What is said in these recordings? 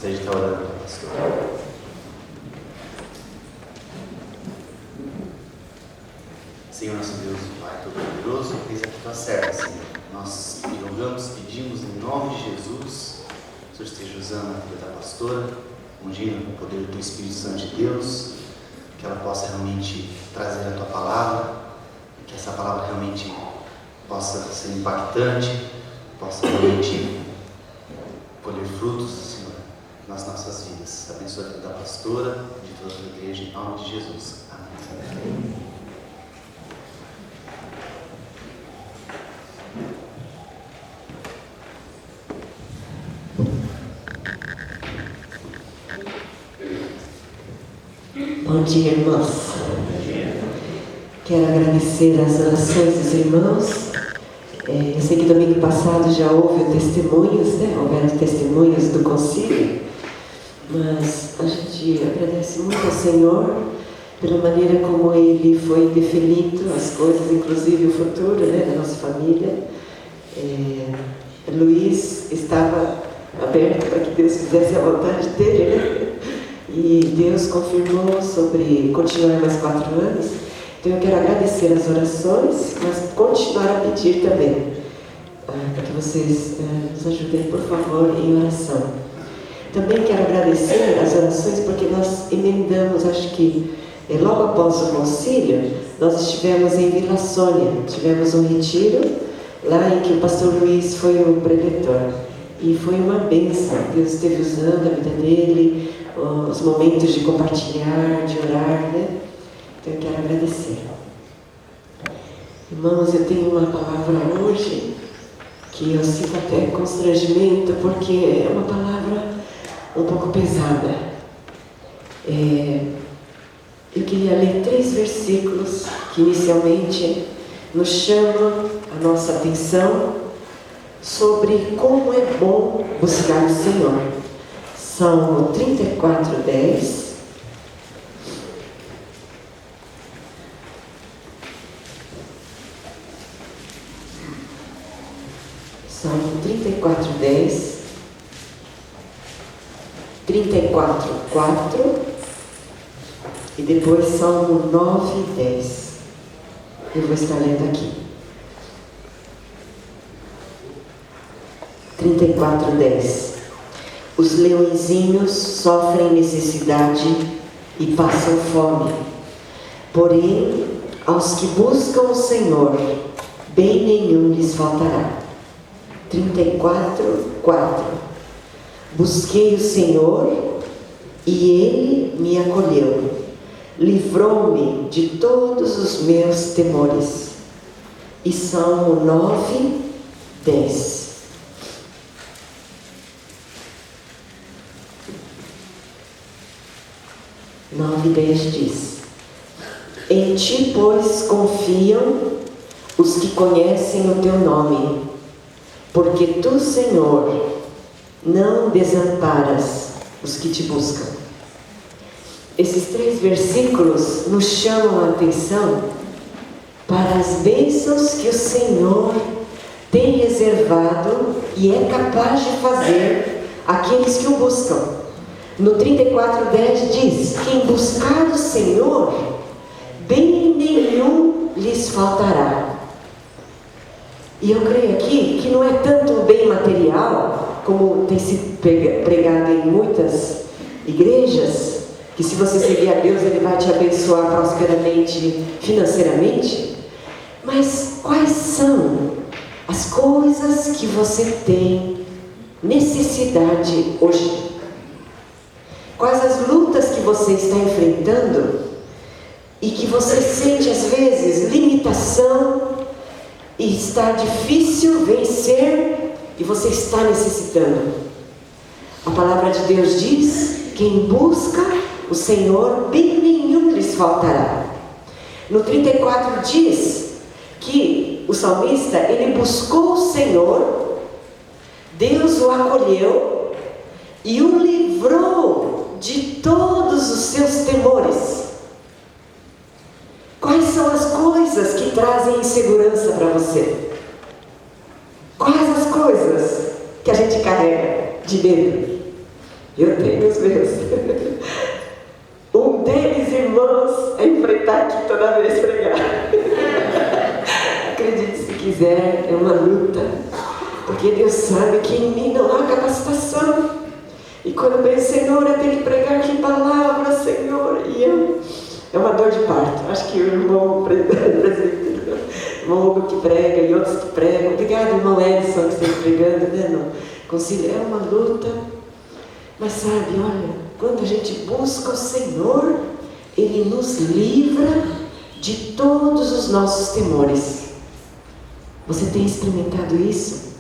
Gostaria de estar orando para o pastor. Senhor, nosso Deus, Pai Todo-Poderoso, eis aqui tua serva, Senhor. Nós te rogamos, pedimos em nome de Jesus, que o Senhor esteja usando a vida da pastora, ungindo com o poder do teu Espírito Santo de Deus, que ela possa realmente trazer a tua palavra, que essa palavra realmente possa ser impactante, possa realmente colher frutos, Senhor, nas nossas vidas. Abençoa a vida da pastora, de toda a tua igreja, em nome de Jesus. Amém. Bom dia, irmãos. Quero agradecer as orações dos irmãos. Eu sei que domingo passado já houve testemunhos, né? Houveram testemunhos do concílio, mas a gente agradece muito ao Senhor pela maneira como Ele foi definindo as coisas, inclusive o futuro, né, da nossa família. Luiz estava aberto para que Deus fizesse a vontade dele, né? E Deus confirmou sobre continuar mais 4 anos. Então eu quero agradecer as orações, mas continuar a pedir também, para que vocês nos ajudem, por favor, em oração. Também quero agradecer as orações porque nós emendamos, acho que logo após o concílio, nós estivemos em Vila Sônia, tivemos um retiro lá em que o pastor Luiz foi o preletor. E foi uma bênção, Deus esteve usando a vida dele, os momentos de compartilhar, de orar, né? Então eu quero agradecer. Irmãos, eu tenho uma palavra hoje que eu sinto até constrangimento, porque é uma palavra um pouco pesada. Eu queria ler 3 versículos que inicialmente nos chamam a nossa atenção sobre como é bom buscar o Senhor. Salmo 34:10. Salmo 34:10. 34:4. E depois Salmo 9:10. Eu vou estar lendo aqui. 34:10. Os leõezinhos sofrem necessidade e passam fome. Porém, aos que buscam o Senhor, bem nenhum lhes faltará. 34:4. Busquei o Senhor e Ele me acolheu. Livrou-me de todos os meus temores. E Salmo 9:10. 9:10 diz: Em ti, pois, confiam os que conhecem o teu nome, porque tu, Senhor, não desamparas os que te buscam. Esses 3 versículos nos chamam a atenção para as bênçãos que o Senhor tem reservado e é capaz de fazer àqueles que o buscam. No 34:10 diz: quem buscar o Senhor, bem nenhum lhes faltará. E eu creio aqui que não é tanto o bem material, como tem sido pregado em muitas igrejas, que se você seguir a Deus, Ele vai te abençoar prosperamente, financeiramente. Mas quais são as coisas que você tem necessidade hoje? Quais as lutas que você está enfrentando e que você sente às vezes limitação e está difícil vencer e você está necessitando? A palavra de Deus diz: quem busca o Senhor, bem nenhum lhes faltará. No 34 diz que o salmista, ele buscou o Senhor, Deus o acolheu e o livrou de todos os seus temores. Quais são as coisas que trazem insegurança para você? Quais as coisas que a gente carrega de medo? Eu tenho os meus. Um deles, irmãos, é enfrentar aqui toda vez pregar. Acredite se quiser, é uma luta. Porque Deus sabe que em mim não há capacitação. E quando eu penso, Senhor, eu tenho que pregar que palavra, Senhor. E é uma dor de parto. Acho que o irmão presbítero, irmão Hugo que prega e outros que pregam. Obrigado, irmão Edson, que está pregando, né? No concílio. É uma luta. Mas sabe, olha, quando a gente busca o Senhor, Ele nos livra de todos os nossos temores. Você tem experimentado isso?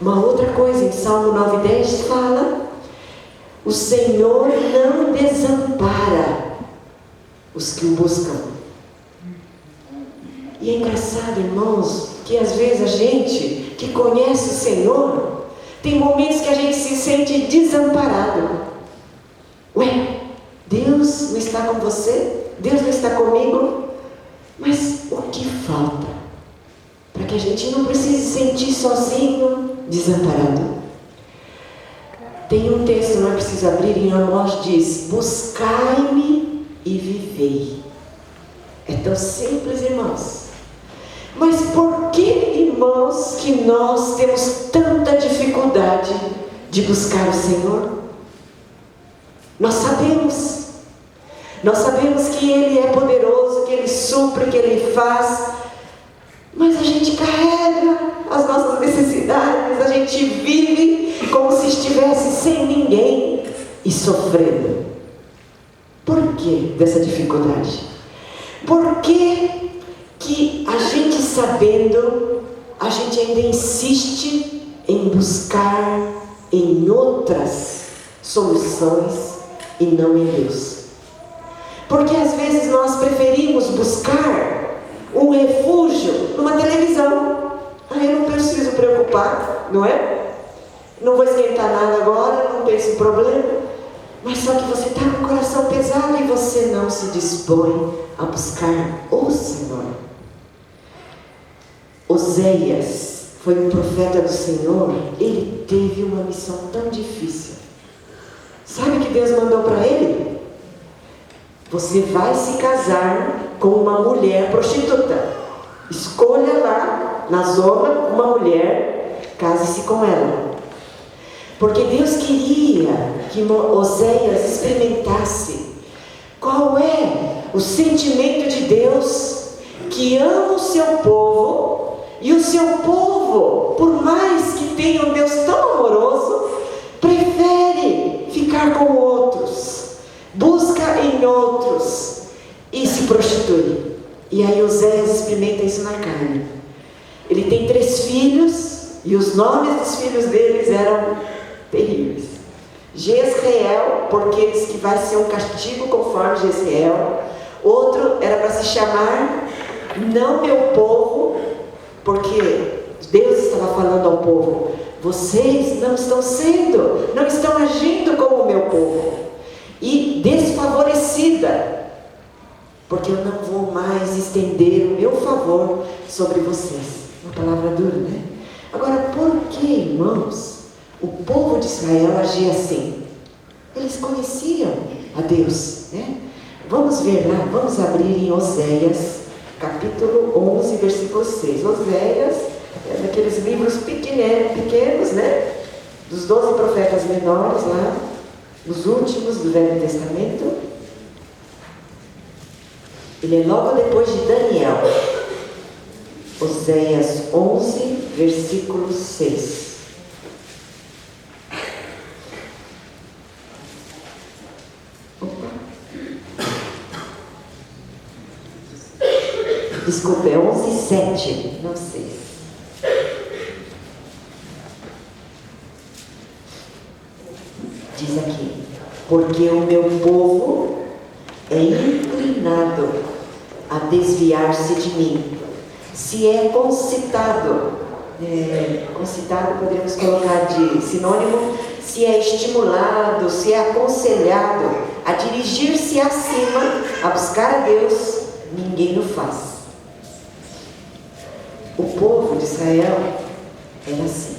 Uma outra coisa, em Salmo 9:10 fala: o Senhor não desampara os que o buscam. E é engraçado, irmãos, que às vezes a gente que conhece o Senhor, tem momentos que a gente se sente desamparado. Ué, Deus não está com você? Deus não está comigo? Mas o que falta para que a gente não precise se sentir sozinho, desamparado? Tem um texto, não é preciso abrir, em Amós diz: buscai-me e vivei. É tão simples, irmãos. Mas por que, irmãos, que nós temos tanta dificuldade de buscar o Senhor? Nós sabemos que Ele é poderoso, que Ele supre, que Ele faz, mas a gente carrega as nossas necessidades, a gente vive como se estivesse sem ninguém e sofrendo. Por que dessa dificuldade? Por que a gente sabendo, a gente ainda insiste em buscar em outras soluções e não em Deus? Porque às vezes nós preferimos buscar um refúgio numa televisão. Eu não preciso preocupar, não é? Não vou esquentar nada agora, não penso em problema. Mas só que você está com o coração pesado e você não se dispõe a buscar o Senhor. Oséias foi um profeta do Senhor. Ele teve uma missão tão difícil. Sabe o que Deus mandou para ele? Você vai se casar com uma mulher prostituta. Escolha lá na zona uma mulher, case-se com ela. Porque Deus queria que Oséias experimentasse qual é o sentimento de Deus que ama o seu povo. E o seu povo, por mais que tenha um Deus tão amoroso, prefere ficar com outros, busca em outros e se prostitui. E aí Oséias experimenta isso na carne. Ele tem 3 filhos e os nomes dos filhos deles eram terríveis. Jezreel, porque diz que vai ser um castigo conforme Jezreel. Outro era para se chamar Não Meu Povo, porque Deus estava falando ao povo: vocês não estão agindo como o meu povo. E desfavorecida, porque eu não vou mais estender o meu favor sobre vocês. Uma palavra dura, né? Agora, por que, irmãos, o povo de Israel agia assim? Eles conheciam a Deus, né? Vamos ver lá, vamos abrir em Oséias, capítulo 11, versículo 6. Oséias é daqueles livros pequenos, né? Dos 12 profetas menores lá, os últimos do Velho Testamento. Ele é logo depois de Daniel. Oséias 11, versículo 6. Desculpa, é 11:7, não 6. Diz aqui: porque o meu povo é inclinado a desviar-se de mim. Se é concitado poderíamos colocar de sinônimo, se é estimulado, se é aconselhado a dirigir-se acima, a buscar a Deus, ninguém o faz. O povo de Israel era assim.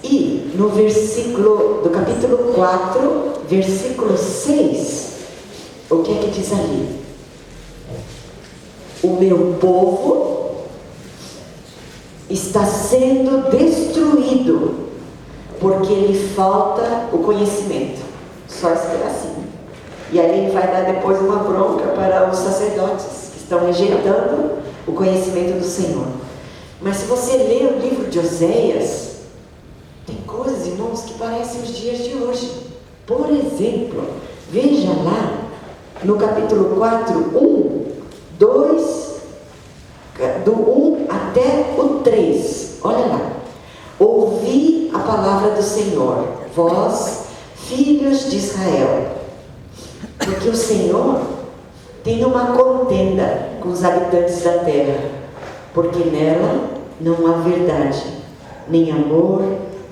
E no versículo do capítulo 4, versículo 6, o que é que diz ali? O meu povo está sendo destruído porque lhe falta o conhecimento. Só esse pedacinho. E aí ele vai dar depois uma bronca para os sacerdotes que estão rejeitando o conhecimento do Senhor. Mas se você ler o livro de Oséias, tem coisas, irmãos, que parecem os dias de hoje. Por exemplo, veja lá no capítulo 4, 1, 2, do 1 até o 3. Olha lá. Ouvi a palavra do Senhor, vós, filhos de Israel, porque o Senhor tem uma contenda com os habitantes da terra, porque nela não há verdade, nem amor,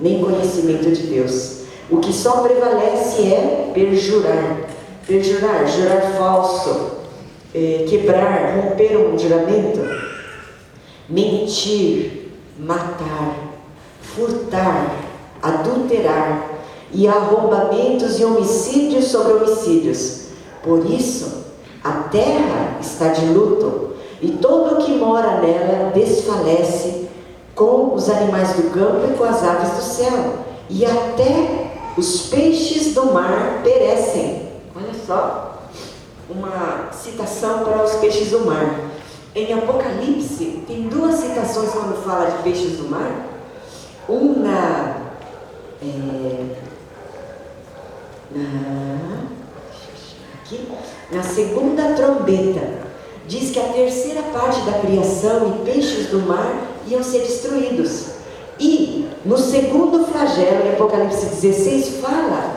nem conhecimento de Deus. O que só prevalece é perjurar, jurar falso, quebrar, romper um juramento, mentir, matar, furtar, adulterar, e arrombamentos e homicídios sobre homicídios. Por isso, a terra está de luto, e todo o que mora nela desfalece, com os animais do campo e com as aves do céu, e até os peixes do mar perecem. Olha só, uma citação para os peixes do mar. Em Apocalipse, tem duas citações quando fala de peixes do mar. Na segunda trombeta, diz que a terceira parte da criação e peixes do mar iam ser destruídos. E no segundo flagelo, em Apocalipse 16, fala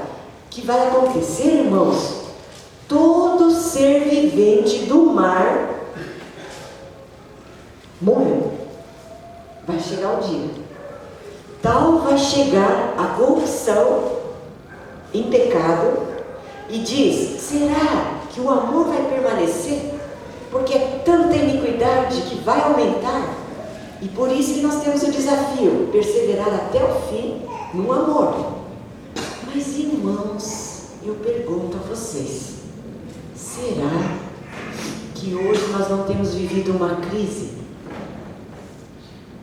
que vai acontecer, irmãos, todo ser vivente do mar morreu. Vai chegar o dia. Tal vai chegar a corrupção em pecado, e diz: será que o amor vai permanecer? Porque é tanta iniquidade que vai aumentar. E por isso que nós temos o desafio, perseverar até o fim no amor. Mas, irmãos, eu pergunto a vocês, será que hoje nós não temos vivido uma crise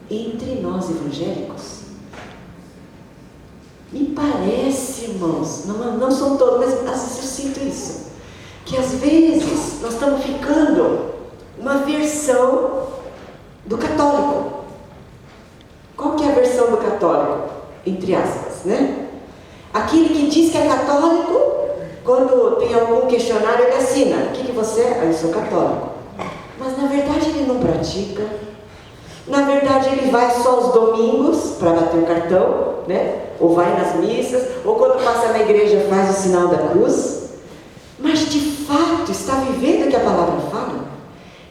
entre nós evangélicos? Me parece, irmãos, não são todos, mas às vezes eu sinto isso, que às vezes nós estamos ficando uma versão do católico. Qual que é a versão do católico? Entre aspas, né? Aquele que diz que é católico, quando tem algum questionário, ele assina: o que você é? Eu sou católico. Mas na verdade ele não pratica. Na verdade ele vai só aos domingos para bater o cartão, né? Ou vai nas missas, ou quando passa na igreja faz o sinal da cruz. Mas de fato está vivendo o que a palavra fala.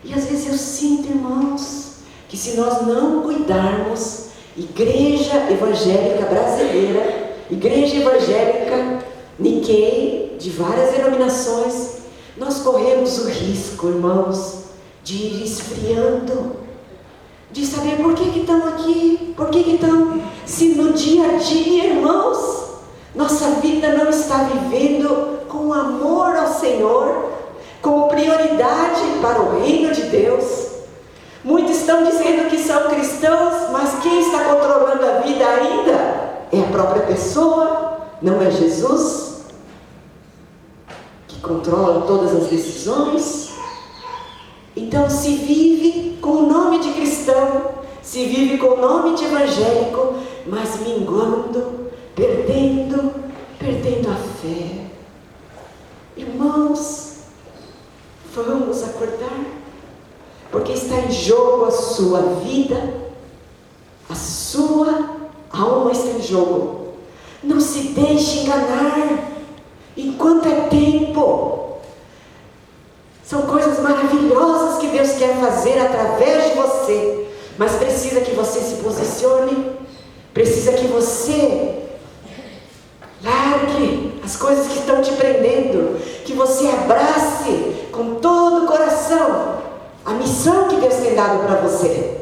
E às vezes eu sinto, irmãos, que se nós não cuidarmos, igreja evangélica brasileira, igreja evangélica Nikkei, de várias denominações, nós corremos o risco, irmãos, de ir esfriando, de saber por que estão aqui, por que estão, se no dia a dia, irmãos, nossa vida não está vivendo com amor ao Senhor, com prioridade para o reino de Deus. Muitos estão dizendo que são cristãos, mas quem está controlando a vida ainda é a própria pessoa, não é Jesus, que controla todas as decisões. Então se vive com o nome de cristão, se vive com o nome de evangélico, mas minguando, perdendo a fé. Irmãos, vamos acordar, porque está em jogo a sua vida, a sua alma está em jogo. Não se deixe enganar, enquanto é tempo. São coisas maravilhosas que Deus quer fazer através de você, mas precisa que você se posicione, precisa que você largue as coisas que estão te prendendo, que você abrace com todo o coração a missão que Deus tem dado para você,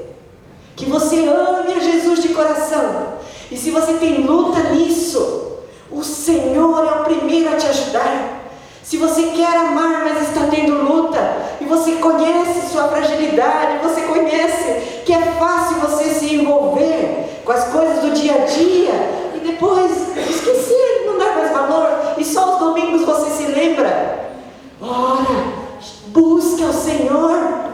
que você ame a Jesus de coração, E se você tem luta nisso, o Senhor é o primeiro a te ajudar. Se você quer amar, mas está tendo luta, e você conhece sua fragilidade, você conhece que é fácil você se envolver com as coisas do dia a dia, e depois esquecer, não dar mais valor, e só os domingos você se lembra. Ora, busca o Senhor.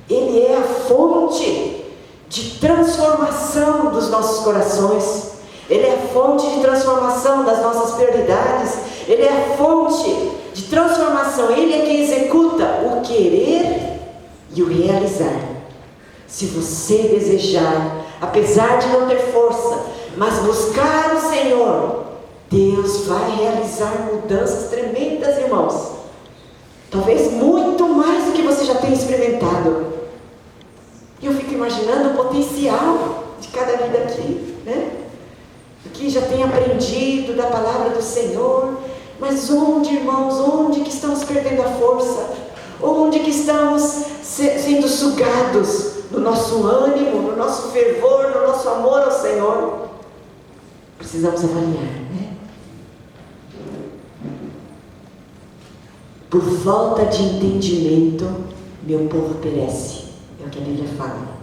Ele é a fonte de transformação dos nossos corações. Ele é a fonte de transformação das nossas prioridades. Ele é a fonte de transformação. Ele é quem executa o querer e o realizar. Se você desejar, apesar de não ter força, mas buscar o Senhor, Deus vai realizar mudanças tremendas, irmãos. Talvez muito mais do que você já tenha experimentado. Eu fico imaginando o potencial de cada vida aqui, né? O que já tem aprendido da palavra do Senhor. Mas onde, irmãos, onde que estamos perdendo a força? Onde que estamos sendo sugados no nosso ânimo, no nosso fervor, no nosso amor ao Senhor? Precisamos avaliar, né? Por falta de entendimento, meu povo perece. É o que a Bíblia fala.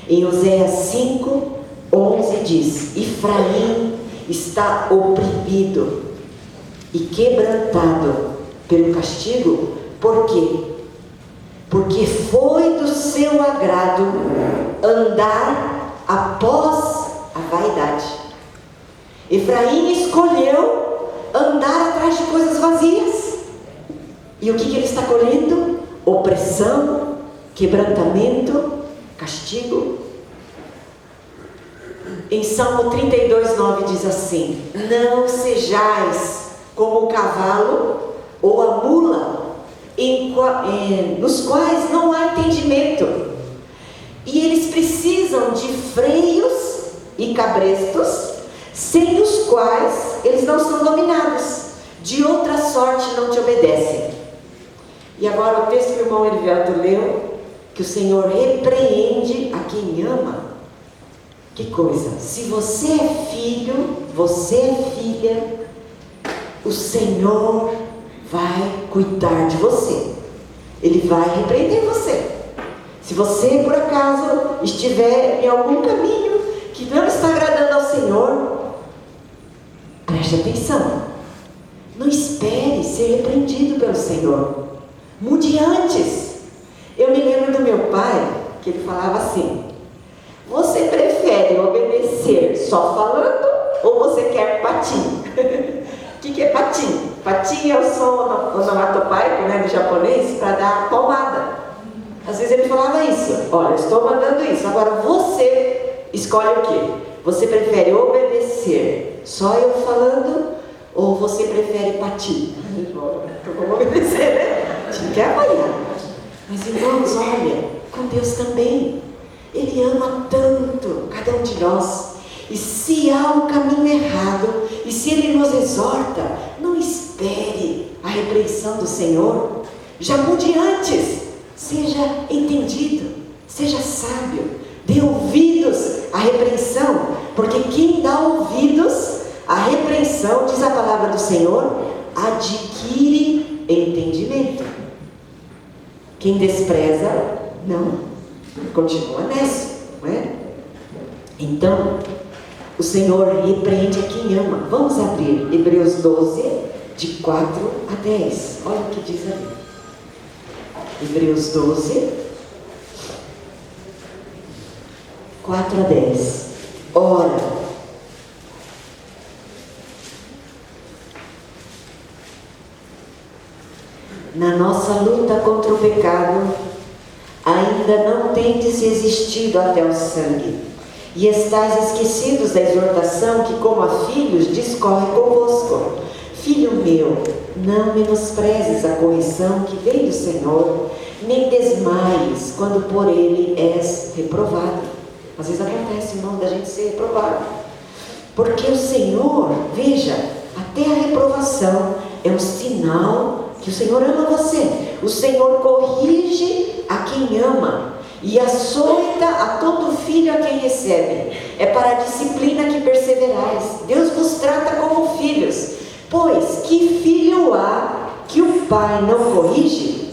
Em Oséias 5:11 diz: Efraim está oprimido e quebrantado pelo castigo. Por quê? Porque foi do seu agrado andar após a vaidade. Efraim escolheu andar atrás de coisas vazias. E o que ele está colhendo? Opressão, quebrantamento, castigo. Em Salmo 32:9 diz assim: não sejais como o cavalo ou a mula, nos quais não há entendimento, e eles precisam de freios e cabrestos, sem os quais eles não são dominados, de outra sorte não te obedecem. E agora o texto que o irmão Erivelto leu, que o Senhor repreende a quem ama. Que coisa! Se você é filho, você é filha, o Senhor vai cuidar de você. Ele vai repreender você. Se você por acaso estiver em algum caminho que não está agradando ao Senhor, preste atenção. Não espere ser repreendido pelo Senhor. Mude antes. Eu me lembro do meu pai, que ele falava assim: você prefere obedecer só falando ou você quer patim? O que é patim? Patim é o som onomatopaico, né, do japonês, para dar palmada. Às vezes ele falava isso: olha, eu estou mandando isso, agora você escolhe o quê? Você prefere obedecer só eu falando ou você prefere patim? Eu vou obedecer, né? A gente quer avaliar. Mas irmãos, olha, com Deus também. Ele ama tanto cada um de nós. E se há um caminho errado, e se Ele nos exorta, não espere a repreensão do Senhor. Já mude antes. Seja entendido, seja sábio, dê ouvidos à repreensão, porque quem dá ouvidos à repreensão, diz a palavra do Senhor, adquire entendimento. Quem despreza, não, continua nessa, não é? Então, o Senhor repreende a quem ama. Vamos abrir Hebreus 12, de 4 a 10. Olha o que diz ali. Hebreus 12, 4 a 10. Ora, na nossa luta contra o pecado, ainda não tendes resistido até o sangue, e estáis esquecidos da exortação que, como a filhos, discorre convosco. Filho meu, não menosprezes a correção que vem do Senhor, nem desmaies quando por Ele és reprovado. Às vezes acontece, irmão, da gente ser reprovado. Porque o Senhor, veja, até a reprovação é um sinal que o Senhor ama você. O Senhor corrige a quem ama e açoita a todo filho a quem recebe. É para a disciplina que perseverais. Deus vos trata como filhos. Pois que filho há que o pai não corrige?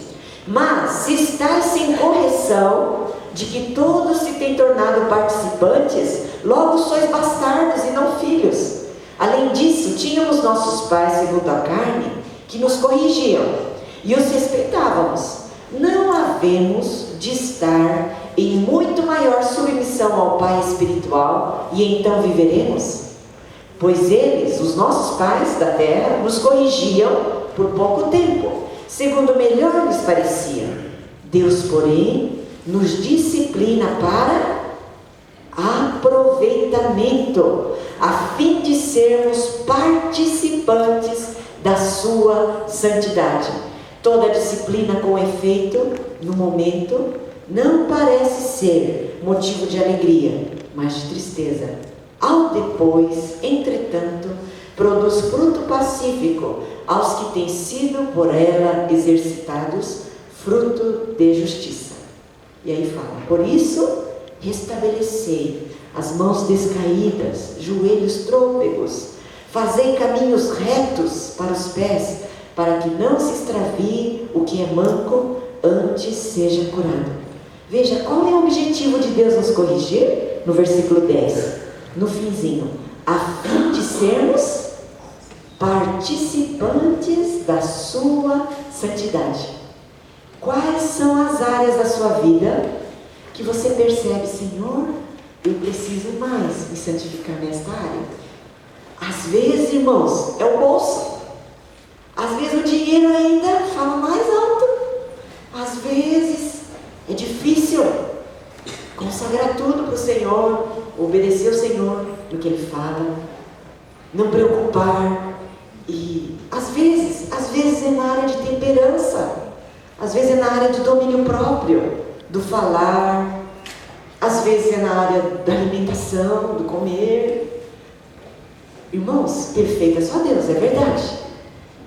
Mas se estáis sem correção, de que todos se têm tornado participantes, logo sois bastardos e não filhos. Além disso, tínhamos nossos pais segundo a carne, que nos corrigiam, e os respeitávamos. Não havemos de estar em muito maior submissão ao Pai espiritual, e então viveremos? Pois eles, os nossos pais da terra, nos corrigiam por pouco tempo, segundo melhor lhes parecia. Deus, porém, nos disciplina para aproveitamento, a fim de sermos participantes da sua santidade. Toda disciplina com efeito, no momento, não parece ser motivo de alegria, mas de tristeza. Ao depois, entretanto, produz fruto pacífico aos que têm sido por ela exercitados, fruto de justiça. E aí fala: por isso, restabelecei as mãos descaídas, joelhos trôpegos, fazei caminhos retos para os pés, para que não se extravie o que é manco, antes seja curado. Veja, qual é o objetivo de Deus nos corrigir? No versículo 10, no finzinho: a fim de sermos participantes da sua santidade. Quais são as áreas da sua vida que você percebe: Senhor, eu preciso mais me santificar nesta área? Às vezes, irmãos, é o bolso. Às vezes o dinheiro ainda fala mais alto. Às vezes é difícil consagrar tudo para o Senhor, obedecer o Senhor no que Ele fala, não preocupar. E às vezes é na área de temperança, às vezes é na área do domínio próprio, do falar, às vezes é na área da alimentação, do comer. Irmãos, perfeito é só Deus, é verdade.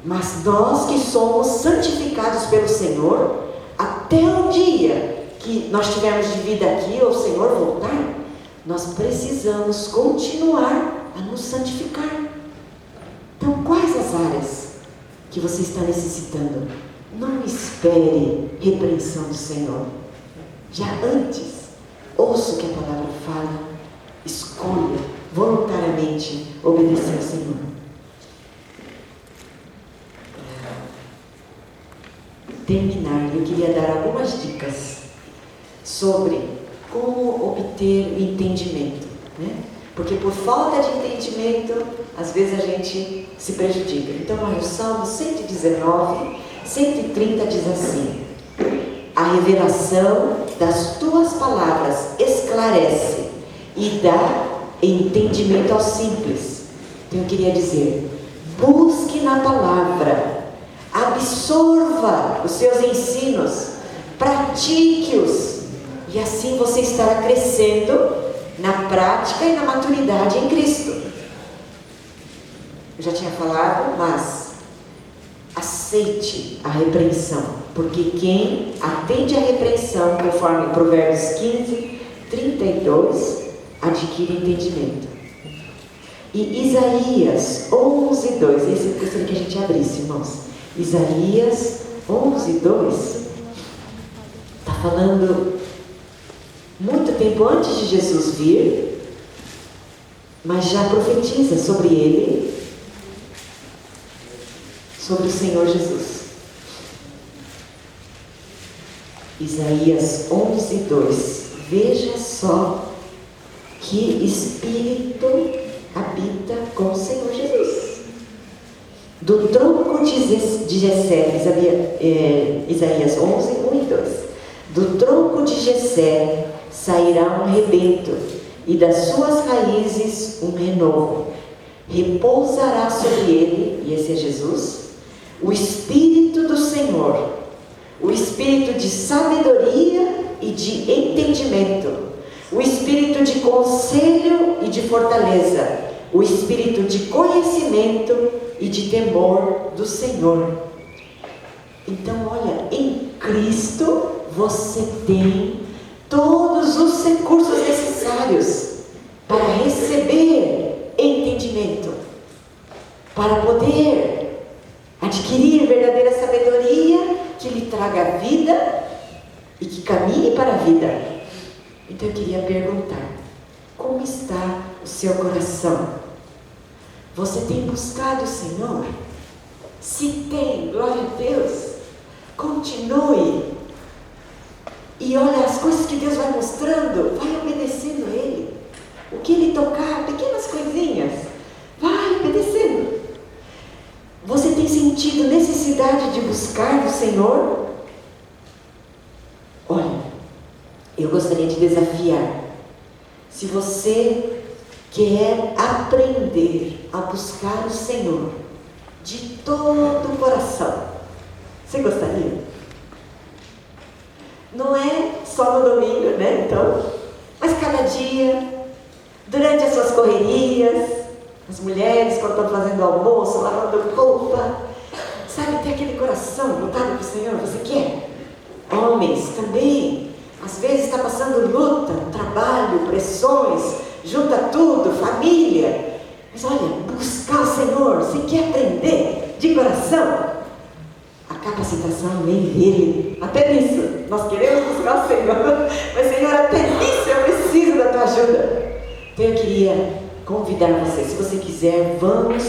Mas nós que somos santificados pelo Senhor, até o dia que nós tivermos de vida aqui, ou o Senhor voltar, nós precisamos continuar a nos santificar. Então, quais as áreas que você está necessitando? Não espere repreensão do Senhor. Já antes, ouça o que a palavra fala, escolha voluntariamente obedecer ao Senhor. Terminar, eu queria dar algumas dicas sobre como obter o entendimento, né? Porque por falta de entendimento, às vezes a gente se prejudica. Então, o Salmo 119, 130 diz assim: a revelação das tuas palavras esclarece e dá entendimento aos simples. Então eu queria dizer, busque na palavra, absorva os seus ensinos, pratique-os, e assim você estará crescendo na prática e na maturidade em Cristo. Eu já tinha falado, mas aceite a repreensão, porque quem atende à repreensão, conforme Provérbios 15, 32, adquire entendimento. E Isaías 11, 2, esse eu gostaria que a gente abrisse, irmãos. Isaías 11, 2 está falando muito tempo antes de Jesus vir, mas já profetiza sobre ele, sobre o Senhor Jesus. Isaías 11, 2. Veja só que Espírito habita com o Senhor Jesus. Do tronco de Jessé, Isaías 11, 1 e 2. Do tronco de Jessé sairá um rebento, e das suas raízes um renovo. Repousará sobre ele, e esse é Jesus, o Espírito do Senhor, o Espírito de sabedoria e de entendimento, o Espírito de conselho e de fortaleza, o Espírito de conhecimento e de temor do Senhor. Então, olha, em Cristo você tem todos os recursos necessários para receber entendimento, para poder adquirir verdadeira sabedoria que lhe traga vida e que caminhe para a vida. Então eu queria perguntar: como está o seu coração? Você tem buscado o Senhor? Se tem, glória a Deus, continue. E olha, as coisas que Deus vai mostrando, vai obedecendo a Ele. O que Ele tocar, pequenas coisinhas, vai obedecendo. Você tem sentido necessidade de buscar o Senhor? Olha, eu gostaria de desafiar. Se você quer aprender a buscar o Senhor de todo o coração, você gostaria? Não é só no domingo, né? Então, mas cada dia, durante as suas correrias, as mulheres quando estão fazendo almoço, lavando roupa, sabe, tem aquele coração voltado para o Senhor. Você quer? Homens também, às vezes está passando luta, trabalho, pressões, junta tudo, família. Mas olha, buscar o Senhor, você quer aprender de coração? A capacitação vem dele. Até nisso, nós queremos buscar o Senhor. Mas Senhor, até nisso eu preciso da tua ajuda. Então eu queria convidar você, se você quiser, vamos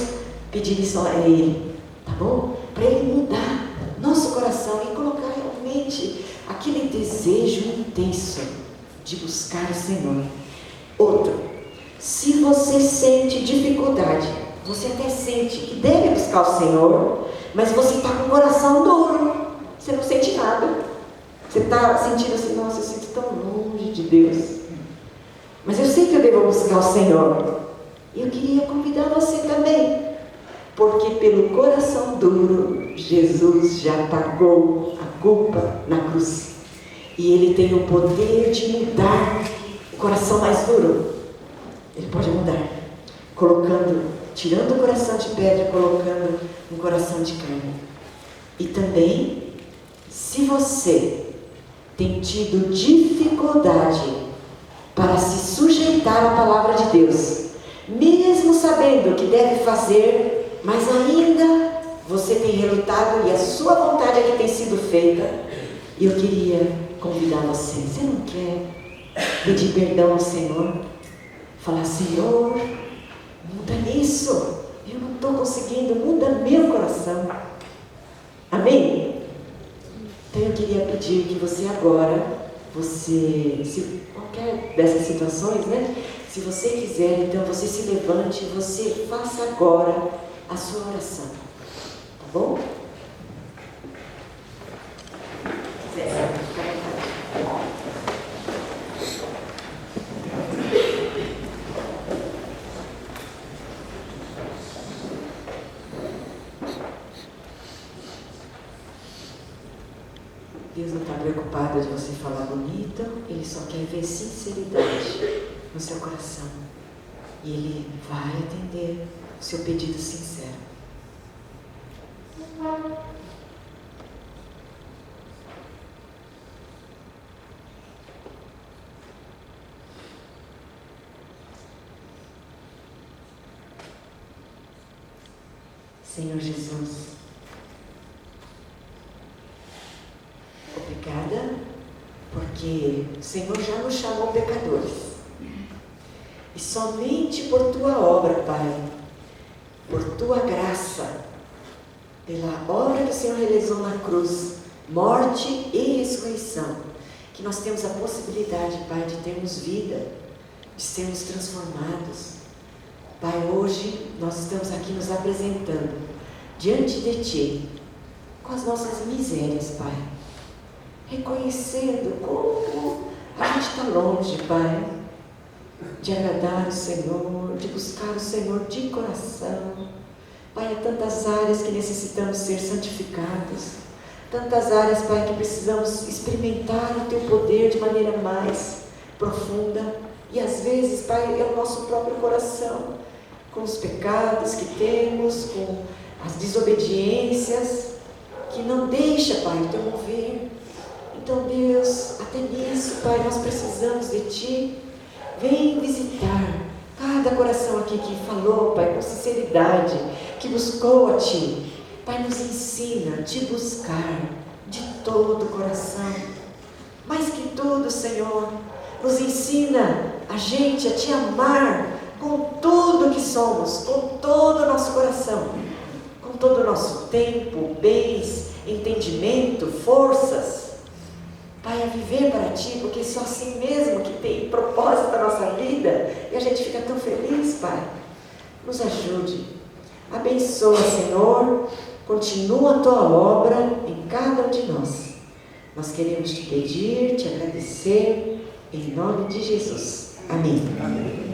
pedir isso a Ele, tá bom? Para Ele mudar nosso coração e colocar realmente aquele desejo intenso de buscar o Senhor. Outro, se você sente dificuldade, você até sente que deve buscar o Senhor, mas você está com o coração duro, você não sente nada, você está sentindo assim: nossa, eu sinto tão longe de Deus, mas eu sei que eu devo buscar o Senhor. E eu queria convidar você também, porque pelo coração duro, Jesus já pagou a culpa na cruz, e Ele tem o poder de mudar o coração mais duro. Ele pode mudar, tirando o coração de pedra, colocando um coração de carne. E também, se você tem tido dificuldade para se sujeitar à palavra de Deus, mesmo sabendo o que deve fazer, mas ainda você tem relutado e a sua vontade é que tem sido feita, e eu queria convidar você: você não quer pedir perdão ao Senhor? Falar: Senhor, muda nisso, eu não estou conseguindo, muda meu coração. Amém? Então eu queria pedir que você agora, se qualquer dessas situações, né? Se você quiser, então você se levante e você faça agora a sua oração, tá bom? Se quiser, fica à vontade. Deus não está preocupado de você falar bonito, Ele só quer ver sinceridade no seu coração. E Ele vai atender o seu pedido sincero. Senhor Jesus, obrigada, porque o Senhor já nos chamou pecadores. E somente por Tua obra, Pai, por Tua graça, pela obra que o Senhor realizou na cruz, morte e ressurreição, que nós temos a possibilidade, Pai, de termos vida, de sermos transformados. Pai, hoje nós estamos aqui nos apresentando diante de Ti, com as nossas misérias, Pai, reconhecendo como a gente está longe, Pai, de agradar o Senhor, de buscar o Senhor de coração. Pai, há tantas áreas que necessitamos ser santificados, tantas áreas, Pai, que precisamos experimentar o Teu poder de maneira mais profunda, e às vezes, Pai, é o nosso próprio coração, com os pecados que temos, com as desobediências, que não deixa, Pai, o Teu mover. Então, Deus, até nisso, Pai, nós precisamos de Ti. Vem visitar cada coração aqui que falou, Pai, com sinceridade, que buscou a Ti. Pai, nos ensina a Te buscar de todo o coração. Mais que tudo, Senhor, nos ensina a gente a Te amar com tudo que somos, com todo o nosso coração, com todo o nosso tempo, bens, entendimento, forças. Pai, a viver para Ti, porque só assim mesmo que tem propósito na nossa vida, e a gente fica tão feliz, Pai. Nos ajude, abençoa, Senhor, continua a Tua obra em cada um de nós. Nós queremos Te pedir, Te agradecer, em nome de Jesus. Amém. Amém.